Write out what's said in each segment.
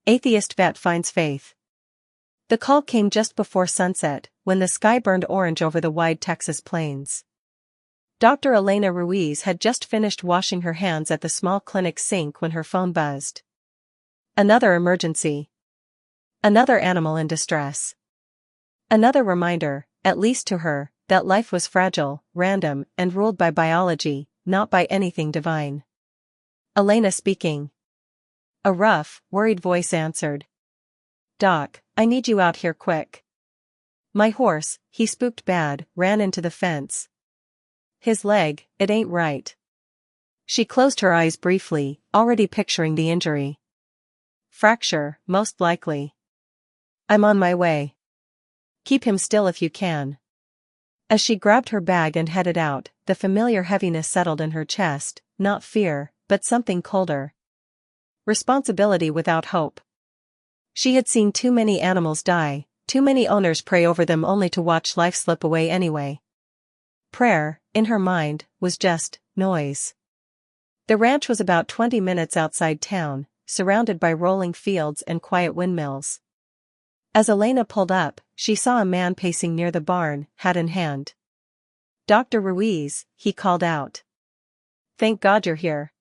Atheist Vet finds faith. The call came just before sunset, when the sky burned orange over the wide Texas plains. Dr. Elena Ruiz had just finished washing her hands at the small clinic sink when her phone buzzed. Another emergency. Another animal in distress. Another reminder, at least to her, that life was fragile, random, and ruled by biology, not by anything divine. Elena speaking. A rough, worried voice answered. "Doc, I need you out here quick. My horse, he spooked bad, ran into the fence. His leg, it ain't right." She closed her eyes briefly, already picturing the injury. "Fracture, most likely. I'm on my way. Keep him still if you can." As she grabbed her bag and headed out, the familiar heaviness settled in her chest, not fear, but something colder. Responsibility without hope. She had seen too many animals die, too many owners pray over them only to watch life slip away anyway. Prayer, in her mind, was just noise. The ranch was about 20 minutes outside town, surrounded by rolling fields and quiet windmills. As Elena pulled up, she saw a man pacing near the barn, hat in hand. "Dr. Ruiz," he called out. "Thank God you're here."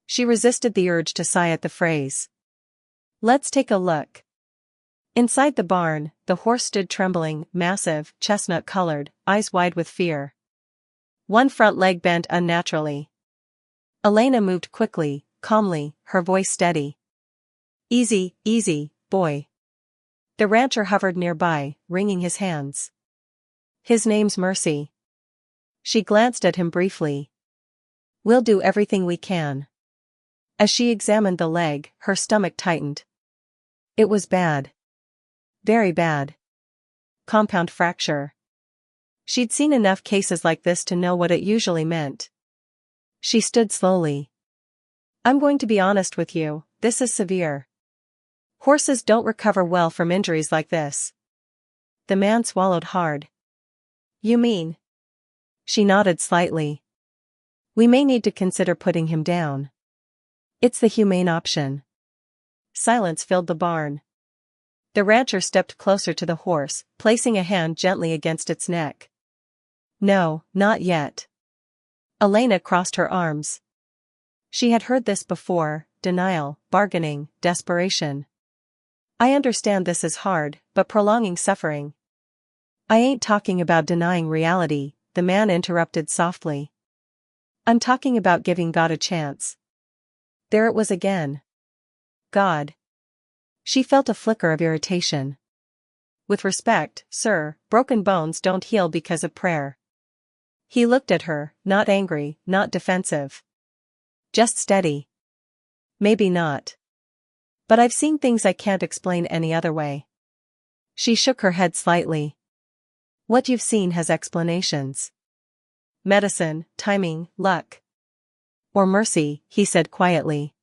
She resisted the urge to sigh at the phrase. "Let's take a look." Inside the barn, the horse stood trembling, massive, chestnut-colored, eyes wide with fear. One front leg bent unnaturally. Elena moved quickly, calmly, her voice steady. "Easy, easy, boy." The rancher hovered nearby, wringing his hands. "His name's Mercy." She glanced at him briefly. "We'll do everything we can." As she examined the leg, her stomach tightened. It was bad. Very bad. Compound fracture. She'd seen enough cases like this to know what it usually meant. She stood slowly. "I'm going to be honest with you, this is severe. Horses don't recover well from injuries like this." The man swallowed hard. "You mean?" She nodded slightly. "We may need to consider putting him down. It's the humane option." Silence filled the barn. The rancher stepped closer to the horse, placing a hand gently against its neck. "No, not yet." Elena crossed her arms. She had heard this before: denial, bargaining, desperation. "I understand this is hard, but prolonging suffering." "I ain't talking about denying reality," the man interrupted softly. "I'm talking about giving God a chance." There it was again. God. She felt a flicker of irritation. "With respect, sir, broken bones don't heal because of prayer." He looked at her, not angry, not defensive. Just steady. "Maybe not. But I've seen things I can't explain any other way." She shook her head slightly. "What you've seen has explanations. Medicine, timing, luck. Or mercy," he said quietly.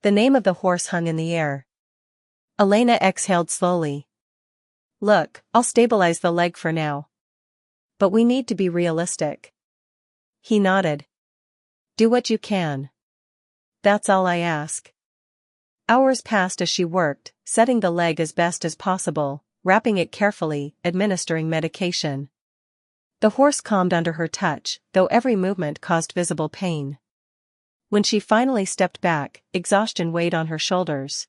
The name of the horse hung in the air. Elena exhaled slowly. "Look, I'll stabilize the leg for now. But we need to be realistic." He nodded. "Do what you can. That's all I ask." Hours passed as she worked, setting the leg as best as possible, wrapping it carefully, administering medication. The horse calmed under her touch, though every movement caused visible pain. When she finally stepped back, exhaustion weighed on her shoulders.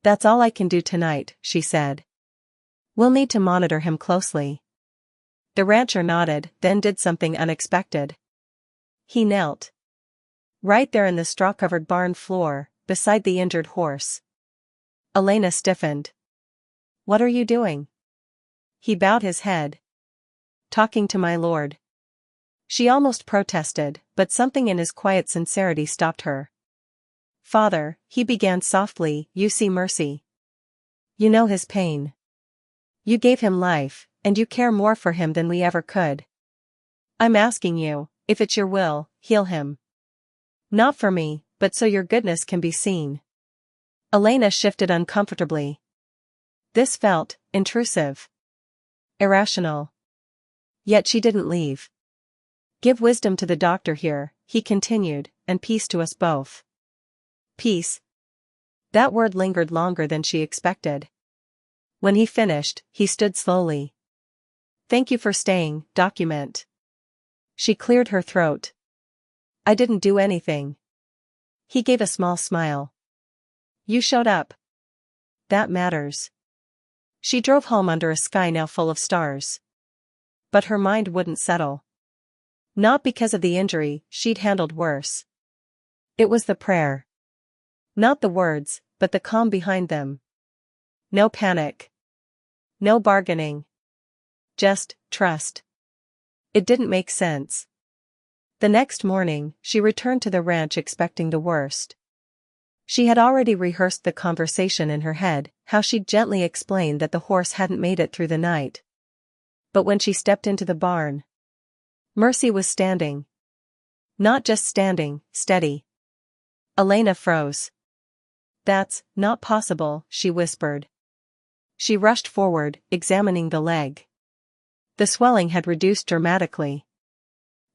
"That's all I can do tonight," she said. "We'll need to monitor him closely." The rancher nodded, then did something unexpected. He knelt. Right there in the straw-covered barn floor, beside the injured horse. Elena stiffened. "What are you doing?" He bowed his head. "Talking to my Lord." She almost protested, but something in his quiet sincerity stopped her. "Father," he began softly, "you see Mercy. You know his pain. You gave him life, and you care more for him than we ever could. I'm asking you, if it's your will, heal him. Not for me, but so your goodness can be seen." Elena shifted uncomfortably. This felt intrusive. Irrational. Yet she didn't leave. "Give wisdom to the doctor here," he continued, "and peace to us both." Peace. That word lingered longer than she expected. When he finished, he stood slowly. "Thank you for staying, document." She cleared her throat. "I didn't do anything." He gave a small smile. "You showed up. That matters." She drove home under a sky now full of stars. But her mind wouldn't settle. Not because of the injury, she'd handled worse. It was the prayer. Not the words, but the calm behind them. No panic. No bargaining. Just trust. It didn't make sense. The next morning, she returned to the ranch expecting the worst. She had already rehearsed the conversation in her head, how she'd gently explain that the horse hadn't made it through the night. But when she stepped into the barn, Mercy was standing. Not just standing, steady. Elena froze. "That's not possible," she whispered. She rushed forward, examining the leg. The swelling had reduced dramatically.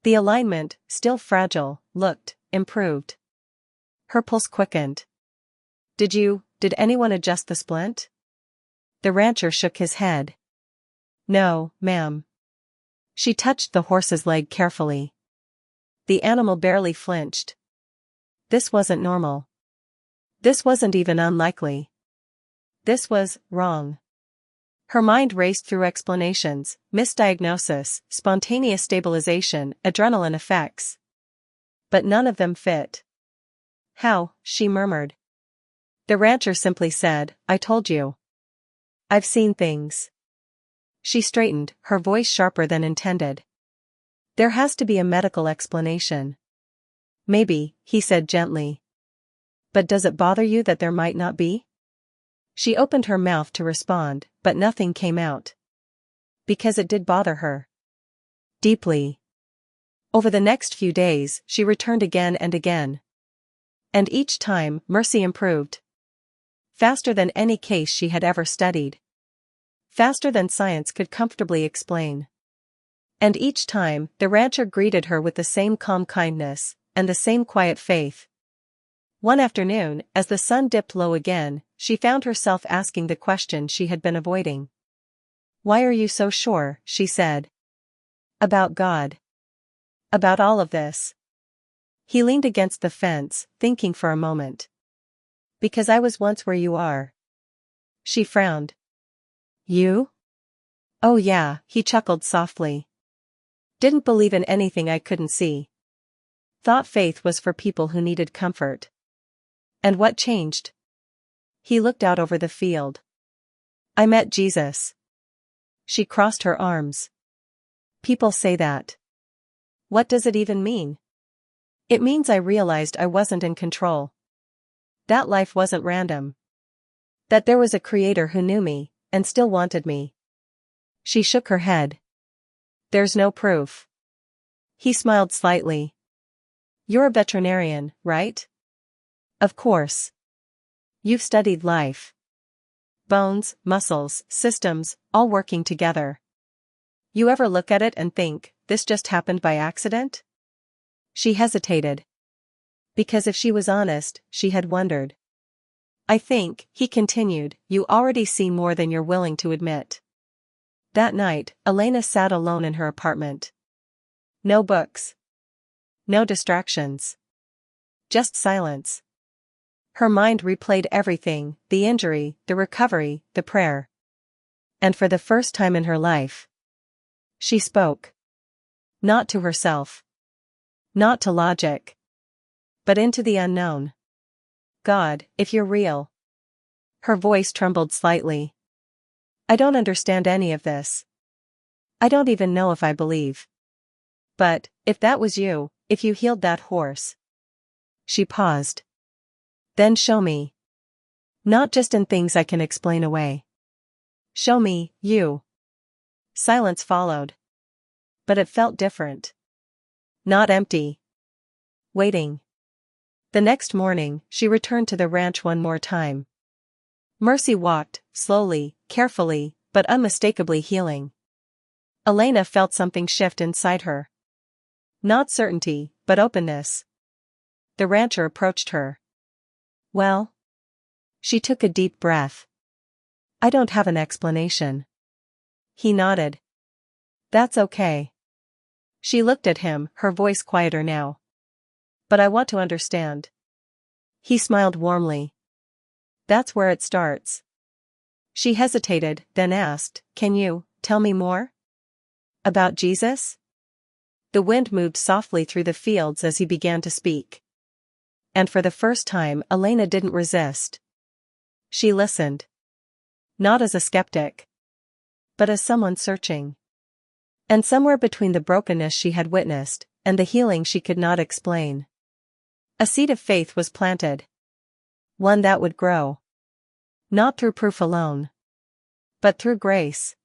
The alignment, still fragile, looked improved. Her pulse quickened. Did anyone adjust the splint?" The rancher shook his head. "No, ma'am." She touched the horse's leg carefully. The animal barely flinched. This wasn't normal. This wasn't even unlikely. This was wrong. Her mind raced through explanations, misdiagnosis, spontaneous stabilization, adrenaline effects. But none of them fit. "How?" she murmured. The rancher simply said, "I told you. I've seen things." She straightened, her voice sharper than intended. "There has to be a medical explanation." "Maybe," he said gently. "But does it bother you that there might not be?" She opened her mouth to respond, but nothing came out. Because it did bother her. Deeply. Over the next few days, she returned again and again. And each time, Mercy improved. Faster than any case she had ever studied. Faster than science could comfortably explain. And each time, the rancher greeted her with the same calm kindness, and the same quiet faith. One afternoon, as the sun dipped low again, she found herself asking the question she had been avoiding. "Why are you so sure?" she said. "About God. About all of this." He leaned against the fence, thinking for a moment. "Because I was once where you are." She frowned. "You?" "Oh yeah," he chuckled softly. "Didn't believe in anything I couldn't see. Thought faith was for people who needed comfort." "And what changed?" He looked out over the field. "I met Jesus." She crossed her arms. "People say that. What does it even mean?" "It means I realized I wasn't in control. That life wasn't random. That there was a creator who knew me, and still wanted me." She shook her head. "There's no proof." He smiled slightly. "You're a veterinarian, right?" "Of course. You've studied life. Bones, muscles, systems, all working together. You ever look at it and think, this just happened by accident?" She hesitated. Because if she was honest, she had wondered. "I think," he continued, "you already see more than you're willing to admit." That night, Elena sat alone in her apartment. No books. No distractions. Just silence. Her mind replayed everything, the injury, the recovery, the prayer. And for the first time in her life, she spoke. Not to herself. Not to logic. But into the unknown. "God, if you're real." Her voice trembled slightly. "I don't understand any of this. I don't even know if I believe. But, if that was you, if you healed that horse." She paused. "Then show me. Not just in things I can explain away. Show me, you." Silence followed. But it felt different. Not empty. Waiting. The next morning, she returned to the ranch one more time. Mercy walked, slowly, carefully, but unmistakably healing. Elena felt something shift inside her. Not certainty, but openness. The rancher approached her. "Well?" She took a deep breath. I don't have an explanation. He nodded. That's okay. She looked at him, her voice quieter now. But I want to understand. He smiled warmly. That's where it starts. She hesitated, then asked, Can you tell me more? About Jesus? The wind moved softly through the fields as he began to speak. And for the first time Elena didn't resist. She listened. Not as a skeptic, but as someone searching. And somewhere between the brokenness she had witnessed, and the healing she could not explain, a seed of faith was planted. One that would grow. Not through proof alone, but through grace.